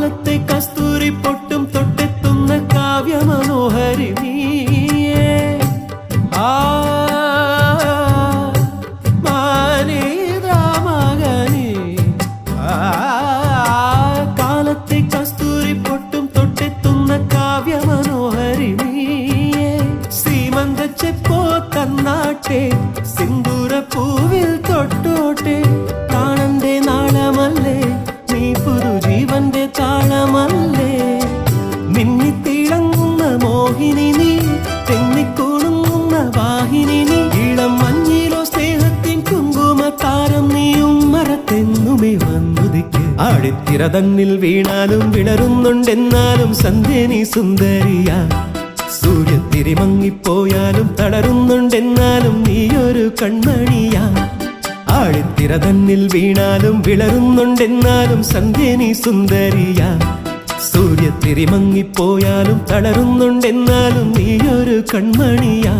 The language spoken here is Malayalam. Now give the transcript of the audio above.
കാലത്തെ കസ്തൂരി പൊട്ടും തൊട്ടെത്തുന്ന കാവ്യമനോഹരി നീയേ. കാലത്തെ കസ്തൂരി പൊട്ടും തൊട്ടെത്തുന്ന കാവ്യമനോഹരി നീയേ. സീമന്തച്ചെപ്പോ തന്നാട്ടെ, സിന്ദൂര പൂവിൽ തൊട്ടോട്ടെ. പ്രാണന്റെ നാളമല്ലേ നീ, പുതുജീവന്റെ താളമല്ലേ. മിന്നിത്തിളങ്ങുന്ന മോഹിനി നീ, തെന്നിക്കുണുങ്ങുന്ന വാഹിനി നീ. ഇളം മഞ്ഞിലോ സ്നേഹത്തിൻ കുങ്കുമ താരം നീയും മരത്തെന്നുമേ വന്നുദിക്ക്. ആടിത്തിര തന്നിൽ വീണാലും വിളരുന്നുണ്ടെന്നാലും സന്ധ്യ നീ സുന്ദരിയ. സൂര്യത്തിരി മങ്ങിപ്പോയാലും തളരുന്നുണ്ടെന്നാലും നീയൊരു കൺമണിയാ. ആഴിത്തിര തന്നിൽ വീണാലും വിളരുന്നുണ്ടെന്നാലും സന്ധ്യ നീ സുന്ദരിയ. സൂര്യത്തിരി മങ്ങിപ്പോയാലും തളരുന്നുണ്ടെന്നാലും നീയൊരു കൺമണിയാ.